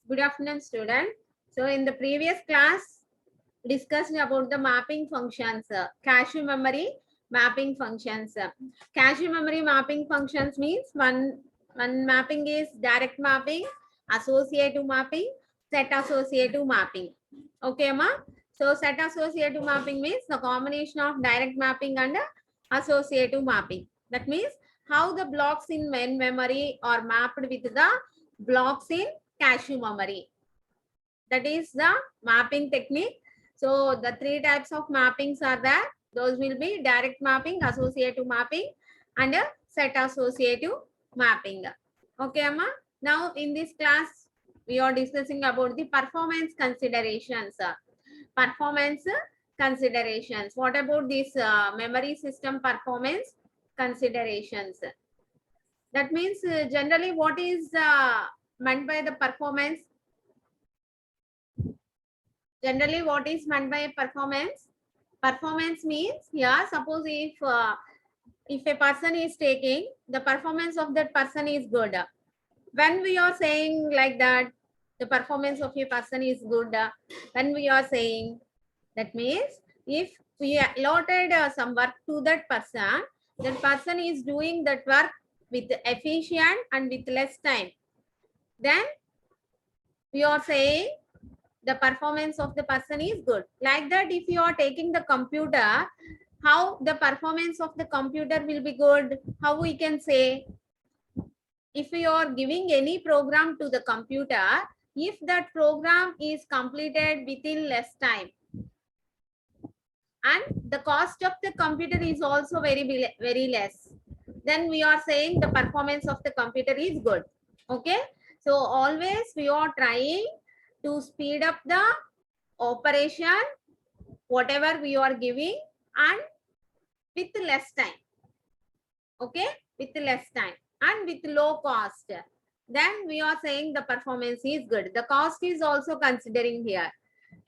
Good afternoon, student. So in the previous class, discussed about the mapping functions, cache memory mapping functions. Cache memory mapping functions means one mapping is direct mapping, associative mapping, set associative mapping. Okay, ma? So set associative mapping means the combination of direct mapping and associative mapping. That means how the blocks in main memory are mapped with the blocks in cache memory. That is the mapping technique. So the three types of mappings are there. Those will be direct mapping, associative mapping, and a set associative mapping. Okay, Amma. Now in this class, we are discussing about the performance considerations. Performance considerations. What about this memory system performance considerations? That means generally what is meant by the performance? Generally, what is meant by performance? Performance means, yeah, suppose if a person is taking, the performance of that person is good. When we are saying like that, the performance of a person is good, when we are saying, that means if we allotted some work to that person is doing that work with efficient and with less time, then we are saying the performance of the person is good. Like that, if you are taking the computer, how the performance of the computer will be good? How we can say? If you are giving any program to the computer, if that program is completed within less time, and the cost of the computer is also very less, then we are saying the performance of the computer is good. Okay, so always we are trying to speed up the operation, whatever we are giving, and with less time. Okay, with less time and with low cost, then we are saying the performance is good. The cost is also considering here.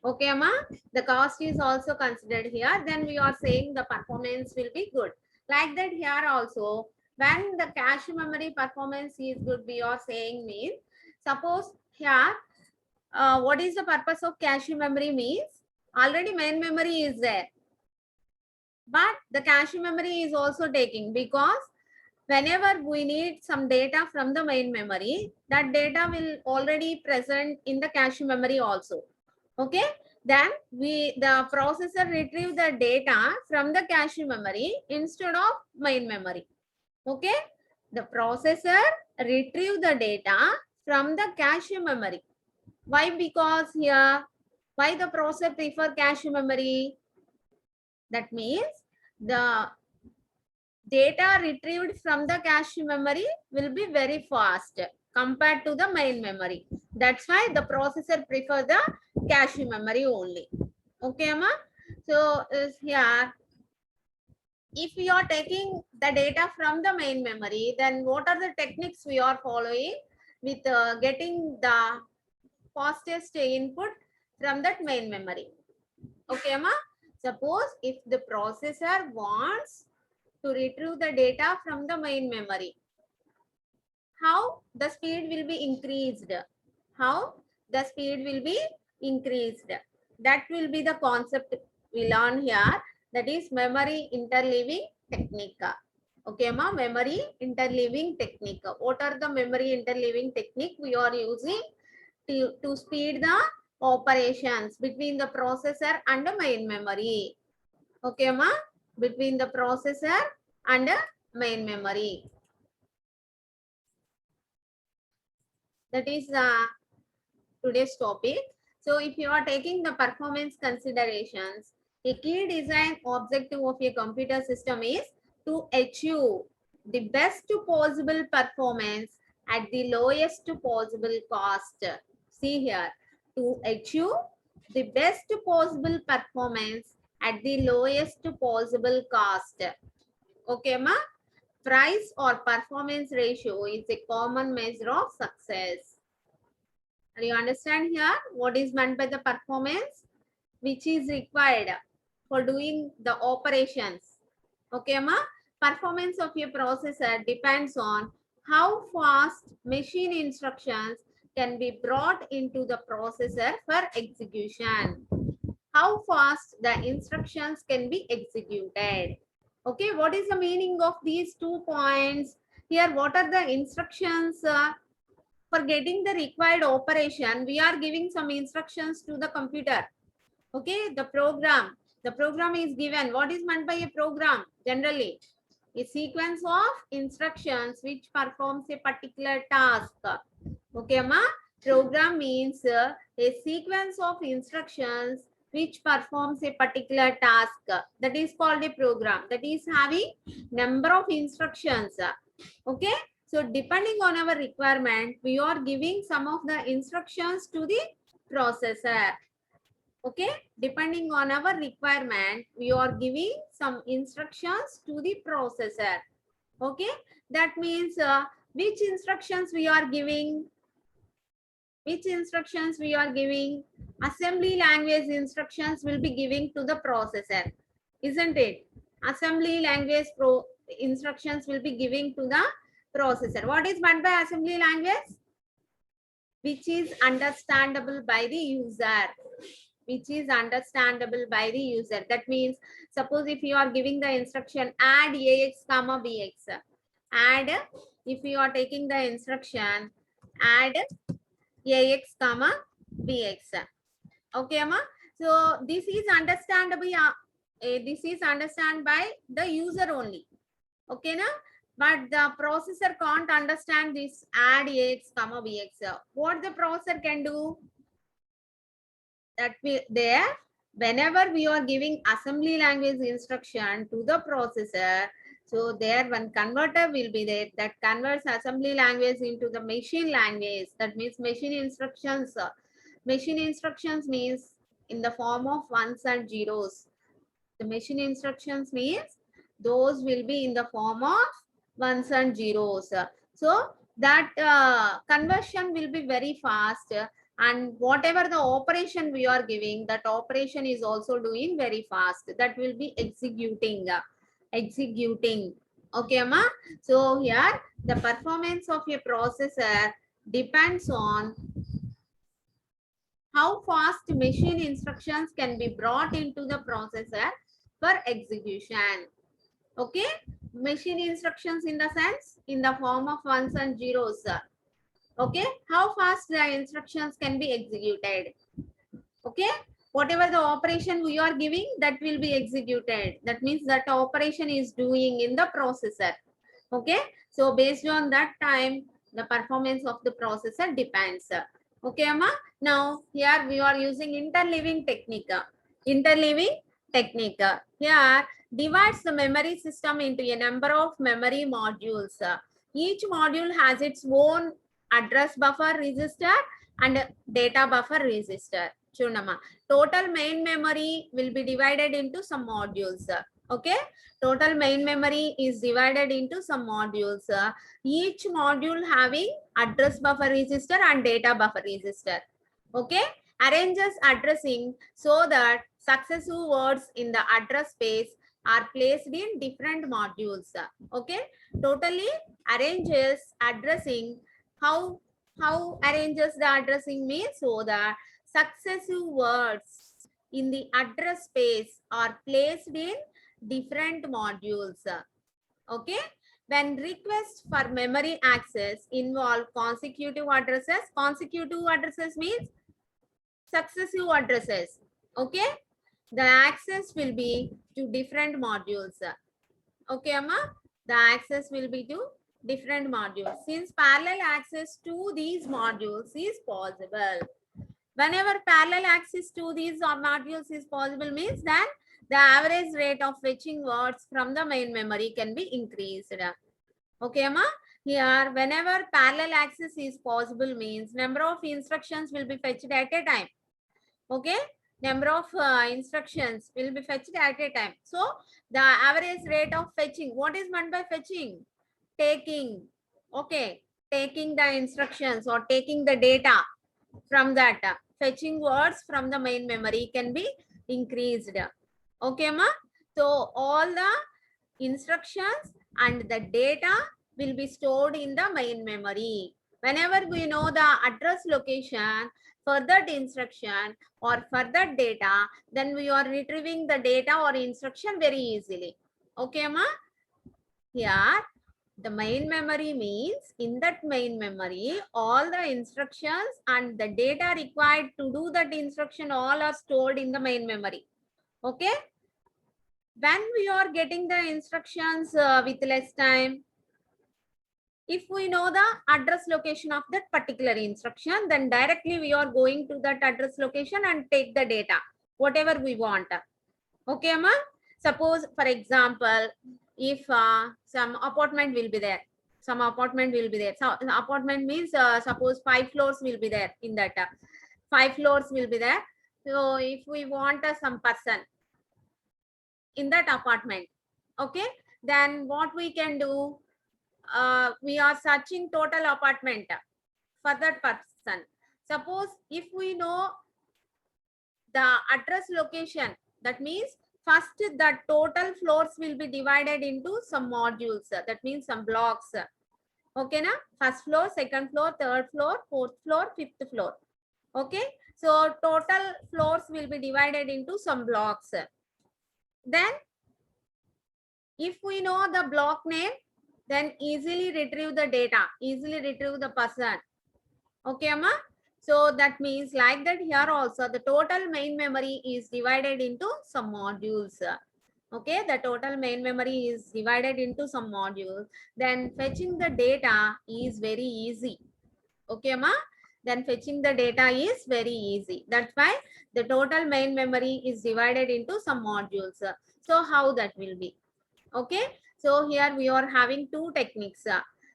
Okay, Amma, the cost is also considered here. Then we are saying the performance will be good. Like that here also, when the cache memory performance is good, we are saying means, suppose here, what is the purpose of cache memory means? Already main memory is there, but the cache memory is also taking, because whenever we need some data from the main memory, that data will already present in the cache memory also. Okay, then the processor retrieve the data from the cache memory instead of main memory. Okay, the processor retrieve the data from the cache memory. Why? Because here, why the processor prefer cache memory? That means the data retrieved from the cache memory will be very fast compared to the main memory. That's why the processor prefer the cache memory only. Okay, Amma? So here, if we are taking the data from the main memory, then what are the techniques we are following with getting the fastest input from that main memory? Okay, Amma? Suppose if the processor wants to retrieve the data from the main memory, how the speed will be increased? How the speed will be increased? That will be the concept we learn here. That is memory interleaving technique. Okay, ma, memory interleaving technique. What are the memory interleaving technique we are using to speed the operations between the processor and the main memory? Okay, ma, between the processor and the main memory. That is today's topic. So if you are taking the performance considerations, a key design objective of a computer system is to achieve the best possible performance at the lowest possible cost. See here, to achieve the best possible performance at the lowest possible cost. Okay, ma? Price or performance ratio is a common measure of success. Do you understand here what is meant by the performance, which is required for doing the operations? Okay, ma? Performance of your processor depends on how fast machine instructions can be brought into the processor for execution. How fast the instructions can be executed. Okay, what is the meaning of these 2 points? Here, what are the instructions for getting the required operation? We are giving some instructions to the computer. Okay, the program is given. What is meant by a program? Generally, a sequence of instructions which performs a particular task. Okay, ma? Program means a sequence of instructions which performs a particular task. That is called a program. That is having number of instructions. Okay, so depending on our requirement, we are giving some of the instructions to the processor. Okay, depending on our requirement, we are giving some instructions to the processor. Okay, that means which instructions we are giving? Which instructions we are giving? Assembly language instructions will be giving to the processor, isn't it? Assembly language instructions will be giving to the processor. What is meant by assembly language? Which is understandable by the user. Which is understandable by the user. That means, suppose if you are giving the instruction add ax comma bx, add, if you are taking the instruction add ax comma bx. Okay, Amma? So this is understandable. This is understood by the user only. Okay, na? But the processor can't understand this add ax comma bx. What the processor can do? That we there, whenever we are giving assembly language instruction to the processor, so there one converter will be there that converts assembly language into the machine language. That means machine instructions. Machine instructions means in the form of ones and zeros. The machine instructions means those will be in the form of ones and zeros. So that conversion will be very fast, and whatever the operation we are giving, that operation is also doing very fast. That will be executing. Okay, Amma? So here the performance of a processor depends on how fast machine instructions can be brought into the processor for execution. Okay, machine instructions in the sense in the form of ones and zeros. Okay, how fast the instructions can be executed. Okay, whatever the operation we are giving, that will be executed. That means that operation is doing in the processor. Okay, so based on that time, the performance of the processor depends. Okay, Amma? Now here we are using interleaving technique. Interleaving technique. Here divides the memory system into a number of memory modules. Each module has its own address buffer register and data buffer register. Chunama. Total main memory will be divided into some modules. Okay, total main memory is divided into some modules. Each module having address buffer register and data buffer register. Okay, arranges addressing so that successive words in the address space are placed in different modules. Okay, totally arranges addressing. How arranges the addressing means so that successive words in the address space are placed in different modules. Okay, when requests for memory access involve consecutive addresses means successive addresses. Okay, the access will be to different modules. Okay, Amma, the access will be to different modules. Since parallel access to these modules is possible, whenever parallel access to these modules is possible means that the average rate of fetching words from the main memory can be increased. Okay, Amma? Here, whenever parallel access is possible means number of instructions will be fetched at a time. Okay, number of instructions will be fetched at a time. So the average rate of fetching, what is meant by fetching? Taking. Okay, taking the instructions or taking the data from that. Fetching words from the main memory can be increased. Okay, ma? So all the instructions and the data will be stored in the main memory. Whenever we know the address location for that instruction or for that data, then we are retrieving the data or instruction very easily. Okay, ma? Here, the main memory means in that main memory, all the instructions and the data required to do that instruction all are stored in the main memory. Okay. When we are getting the instructions with less time, if we know the address location of that particular instruction, then directly we are going to that address location and take the data, whatever we want. Okay, ma? Suppose, for example, if some apartment will be there, some apartment will be there. So apartment means suppose 5 floors will be there in that. 5 floors will be there. So if we want some person in that apartment, okay, then what we can do? We are searching total apartment for that person. Suppose if we know the address location, that means first the total floors will be divided into some modules. That means some blocks. Okay, na? First floor, second floor, third floor, fourth floor, fifth floor. Okay, so total floors will be divided into some blocks. Then if we know the block name, then easily retrieve the data, easily retrieve the person. Okay, Amma? So that means like that here also the total main memory is divided into some modules. Okay, the total main memory is divided into some modules. Then fetching the data is very easy. Okay, Amma? Then fetching the data is very easy. That's why the total main memory is divided into some modules. So how that will be? Okay, so here we are having two techniques.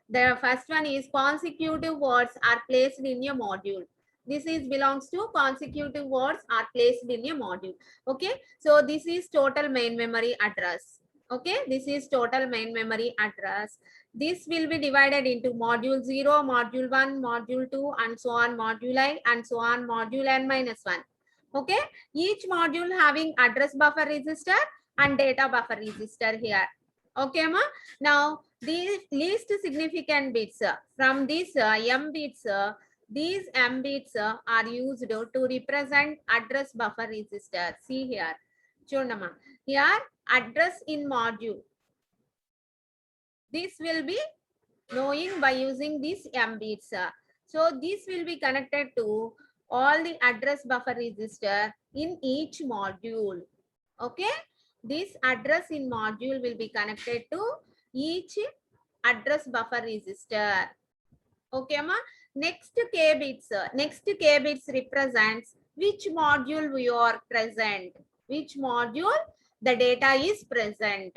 The first one is consecutive words are placed in a module. This is belongs to consecutive words are placed in a module. Okay, so this is total main memory address. Okay, this is total main memory address. This will be divided into module 0, module 1, module 2, and so on, module I, and so on, module n minus 1. Okay, each module having address buffer register and data buffer register here. Okay, ma? Now, these least significant bits from these M bits, these M bits are used to represent address buffer register. See here. Chundama. Here, address in module. This will be knowing by using these M bits. So, this will be connected to all the address buffer register in each module. Okay, this address in module will be connected to each address buffer register. Okay, ma? Next K bits represents which module we are present, which module the data is present.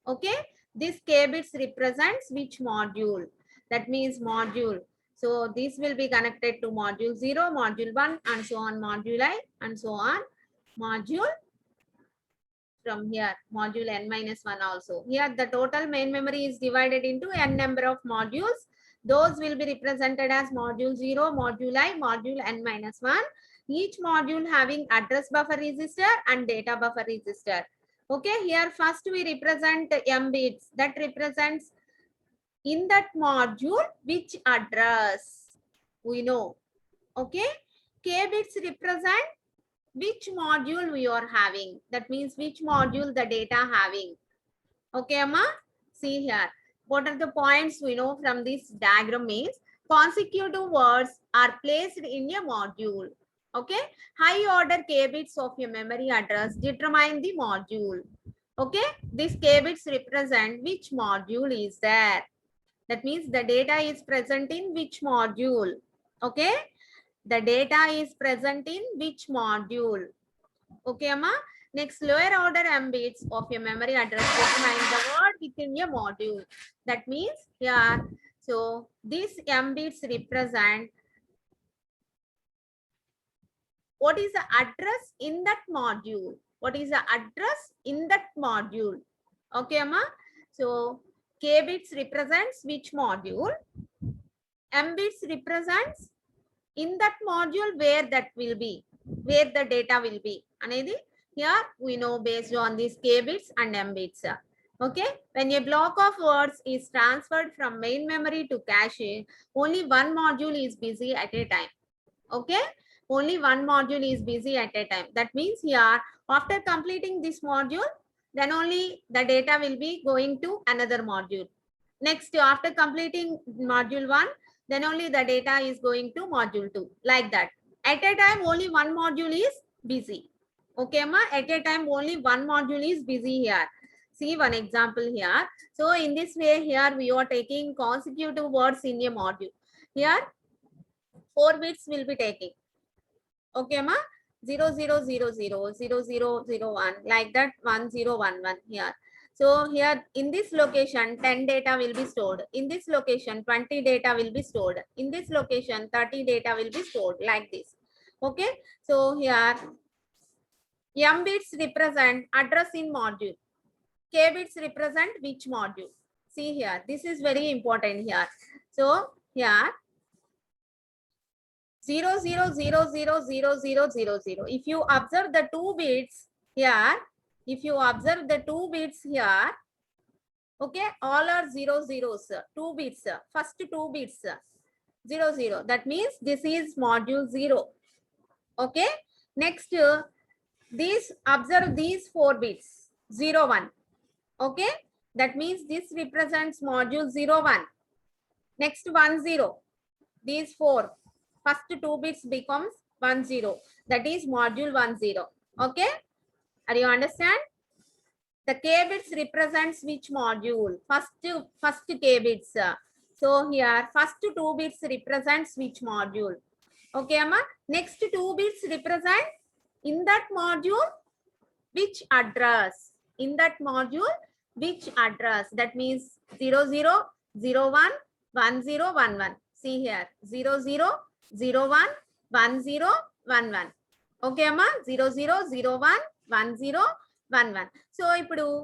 Okay, this K bits represents which module. That means module. So this will be connected to module 0, module 1, and so on, module I, and so on, module from here, module n minus 1 also. Here the total main memory is divided into n number of modules. Those will be represented as module 0, module I, module n minus 1. Each module having address buffer register and data buffer register. Okay, here first we represent M bits that represents in that module which address we know. Okay, K bits represent which module we are having. That means which module the data having. Okay, Amma? See here. What are the points we know from this diagram means consecutive words are placed in a module. Okay, high order K bits of your memory address determine the module. Okay, these K bits represent which module is there. That means the data is present in which module. Okay, the data is present in which module. Okay, Amma? Next, lower order M bits of your memory address determine the word within your module. That means here, so these M bits represent what is the address in that module. What is the address in that module? Okay, Amma? So K bits represents which module. M bits represents in that module where that will be, where the data will be. Anedi, here we know based on these K bits and M bits. Okay, when a block of words is transferred from main memory to cache, only one module is busy at a time. Okay, only one module is busy at a time. That means here, after completing this module, then only the data will be going to another module. Next, after completing module 1, then only the data is going to module 2, like that. At a time, only one module is busy. Okay, ma, at a time, only one module is busy here. See one example here. So in this way, here we are taking consecutive words in a module. Here, 4 bits will be taking. Okay, ma, 00000001, like that, 1011 here. So here in this location, 10 data will be stored. In this location, 20 data will be stored. In this location, 30 data will be stored, like this. Okay, so here M bits represent address in module. K bits represent which module. See here, this is very important here. So here 00000000. If you observe the 2 bits here, okay, all are 00s, 2 bits, first 2 bits, 00. That means this is module 0. Okay, next, observe these 4 bits, 01. Okay, that means this represents module 01. Next, 10. These 4, first 2 bits becomes 10. That is module 10. Okay, are you understand? The K bits represents which module? First K bits. So here, first 2 bits represents which module? Okay, Amma. Next 2 bits represent in that module which address? In that module which address? That means 00, 01, 10, 11. See here, 00, 01, 10, 11. Okay, Amma. 00, 01, 10, 11. So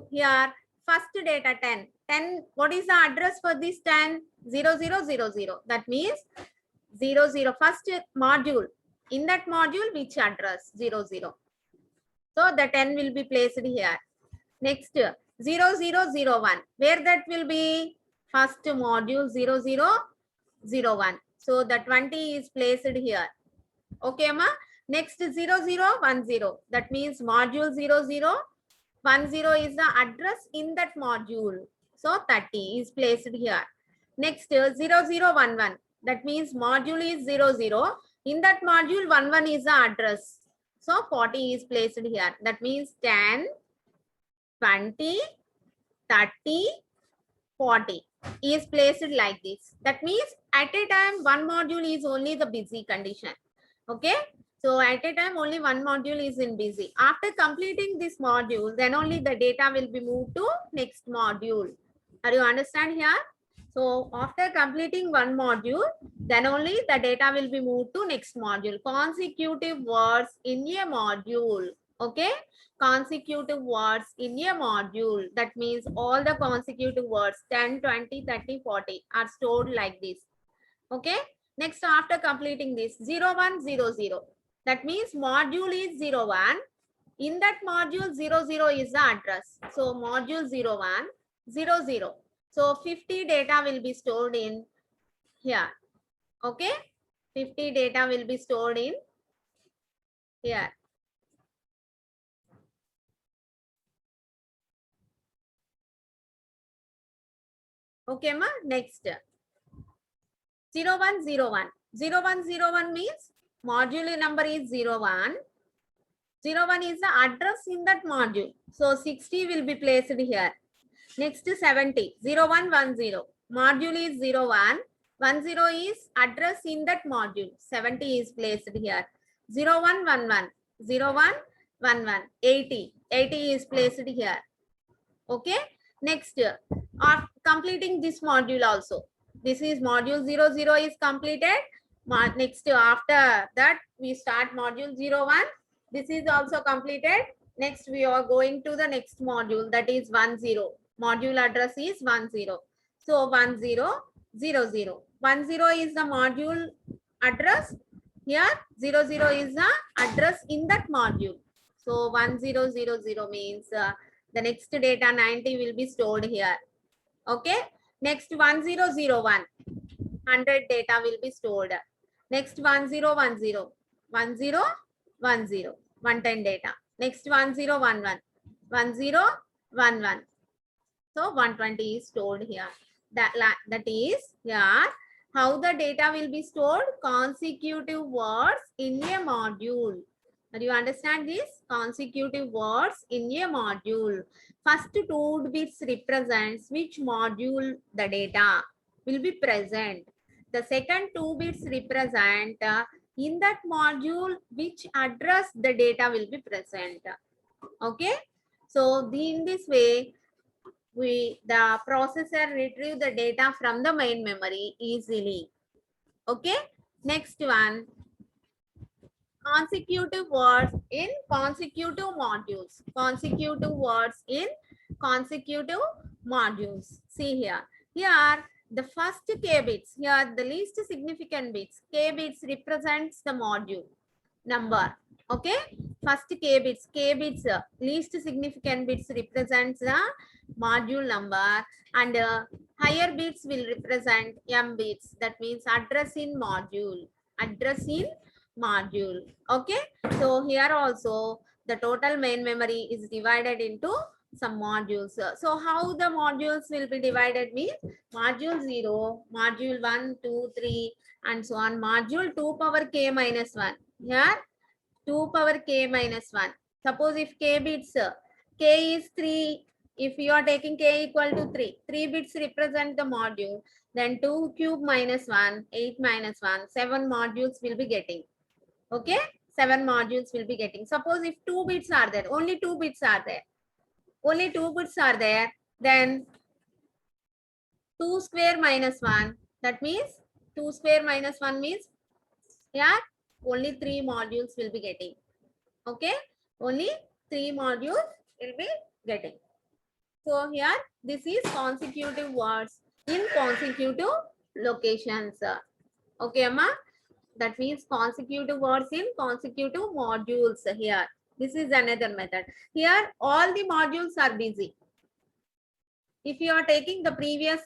here first data 10. 10, what is the address for this 10? 0000. That means 00, first module. In that module, which address? 00. So the 10 will be placed here. Next, 0001. Where that will be? First module 0001. So the 20 is placed here. Okay, ma. Next 0010. That means module 0010 is the address in that module. So 30 is placed here. Next 0011. That means module is 00. In that module 11 is the address. So 40 is placed here. That means 10, 20, 30, 40 is placed like this. That means at a time one module is only the busy condition. Okay, so at a time only one module is in busy. After completing this module, then only the data will be moved to next module. Are you understand here? So after completing one module, then only the data will be moved to next module. Consecutive words in a module. Okay, consecutive words in a module. That means all the consecutive words 10, 20, 30, 40 are stored like this. Okay, next after completing this 0100. That means module is 01. In that module 00 is the address. So module 0100. So 50 data will be stored in here. Okay, 50 data will be stored in here. Okay, ma. Next 0101. 0101 means module number is 01. 01 is the address in that module. So 60 will be placed here. Next 70. 0110. Module is 01. 10 is address in that module. 70 is placed here. 0111. 0111. 80. 80 is placed here. Okay. Next, after completing this module also. This is module 00 is completed. Next, after that, we start module 01. This is also completed. Next, we are going to the next module, that is 10. Module address is 10. So 1000. 10 is the module address. Here 00 is the address in that module. So 1000 means The next data 90 will be stored here. Okay. Next 1001, 100 data will be stored. Next 1010, 1010, 110 data. Next 1011, 1011. So 120 is stored here. That is here how the data will be stored. Consecutive words in a module. Do you understand this? Consecutive words in a module. First 2 bits represents which module the data will be present. The second 2 bits represent in that module which address the data will be present. Okay. So in this way, the processor retrieve the data from the main memory easily. Okay. Next one, consecutive words in consecutive modules. Consecutive words in consecutive modules. See here. Here, the first k bits, here the least significant bits, k bits represents the module number. Okay. First k bits, least significant bits represents the module number, and higher bits will represent m bits. That means address in module. Address in module. Okay. So here also the total main memory is divided into some modules. So how the modules will be divided means module 0, module 1, 2, 3, and so on. Module 2 power k minus 1. Here 2 power k minus 1. Suppose if k bits, k is 3. If you are taking k equal to 3 bits represent the module. Then 2 cube minus 1, 8 minus 1, 7 modules will be getting. Okay, 7 modules will be getting. Suppose if 2 bits are there, only 2 bits are there. Only 2 bits are there. Then 2 square minus 1. That means 2 square minus 1 means, yeah, only 3 modules will be getting. Okay, only 3 modules will be getting. So here this is consecutive words in consecutive locations. Okay, Amma. That means consecutive words in consecutive modules here. This is another method. Here all the modules are busy. If you are taking the previous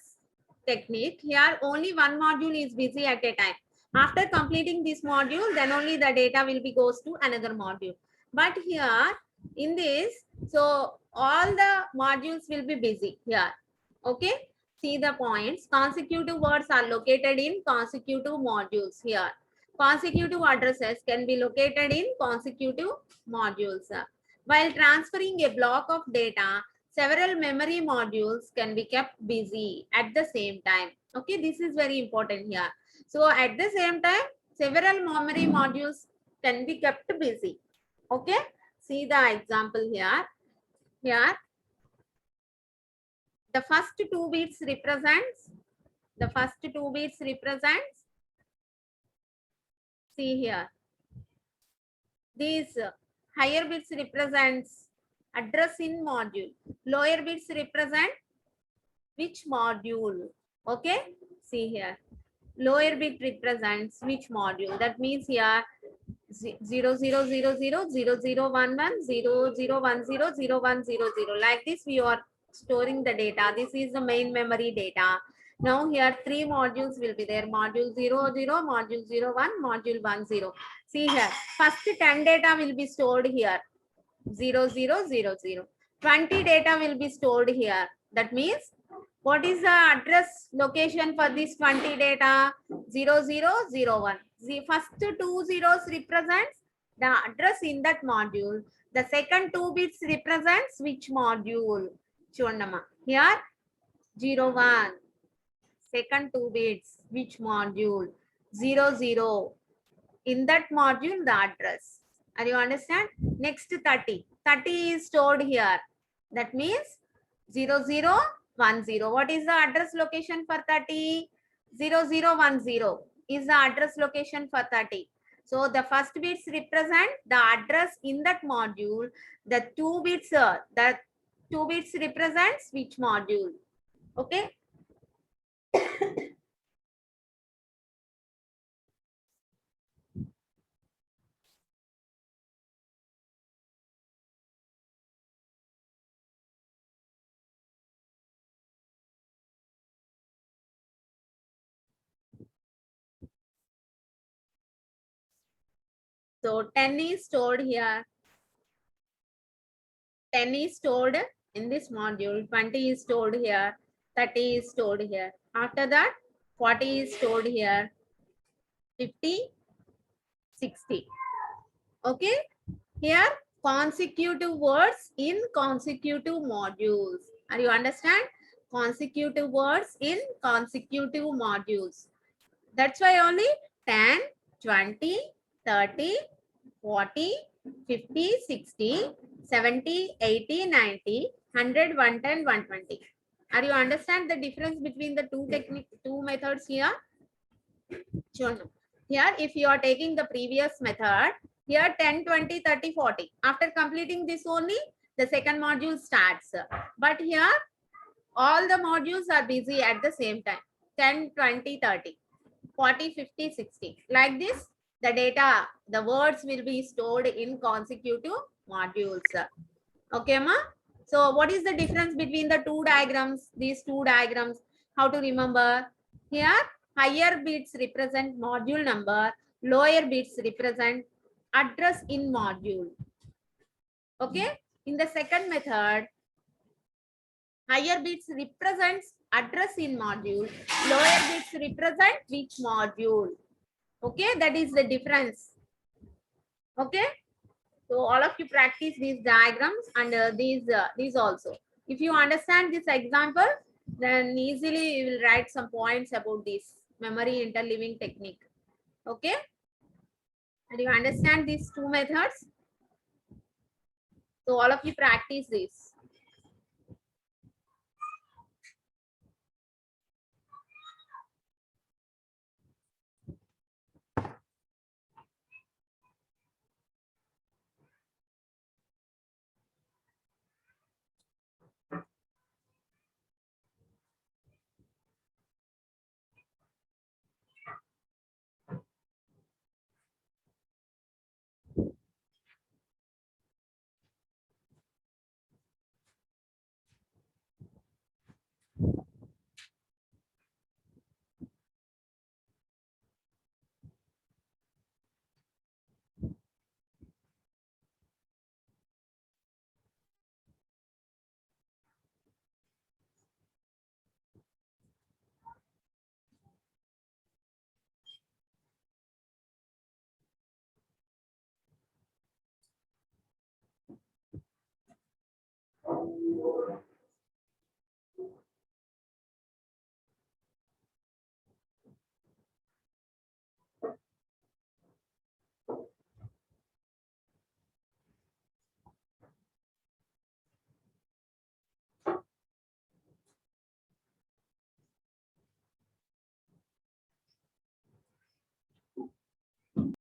technique, here only one module is busy at a time. After completing this module, then only the data will be goes to another module. But here in this, so all the modules will be busy here. Okay. See the points. Consecutive words are located in consecutive modules here. Consecutive addresses can be located in consecutive modules. While transferring a block of data, several memory modules can be kept busy at the same time. Okay, this is very important here. So at the same time, several memory modules can be kept busy. Okay, see the example here. Here, the first 2 bits represents, see here, these higher bits represents address in module. Lower bits represent which module. Okay, see here. Lower bit represents which module. That means here 0, 0, 0, 0, 0, 0, 1, 1, 0, 0, 1, 0, 0, 1, 0, 0. Like this, we are storing the data. This is the main memory data. Now here 3 modules will be there. Module 0, 0, module 0, 1, module 1, 0. See here, first 10 data will be stored here. 0, 0, 0, 0. 20 data will be stored here. That means what is the address location for this 20 data? 0, 0, 0, 1. The first 2 zeros represents the address in that module. The second 2 bits represents which module? Chondama. Here 0, 1. Second 2 bits, which module? 0, 0. In that module, the address. Are you understand? Next 30. 30 is stored here. That means 0, 0, 1, 0. What is the address location for 30? 0, 0, 1, 0 is the address location for 30. So the first bits represent the address in that module. The 2 bits, represents which module. Okay. So 10 is stored here. 10 is stored in this module. 20 is stored here. 30 is stored here. After that, 40 is stored here. 50, 60. Okay. Here, consecutive words in consecutive modules. Are you understand? Consecutive words in consecutive modules. That's why only 10, 20, 30, 40, 50, 60, 70, 80, 90, 100, 110, 120. Are you understand the difference between the two methods here? Sure. Here, if you are taking the previous method, here 10, 20, 30, 40. After completing this only, the second module starts. But here, all the modules are busy at the same time. 10, 20, 30, 40, 50, 60. Like this, the data, the words will be stored in consecutive modules. Okay, ma? So what is the difference between the two diagrams? These two diagrams, how to remember? Here, higher bits represent module number, lower bits represent address in module. Okay? In the second method, higher bits represents address in module, lower bits represent which module. Okay, that is the difference. Okay, so all of you practice these diagrams and these also. If you understand this example, then easily you will write some points about this memory interleaving technique. Okay, and you understand these two methods. So all of you practice this.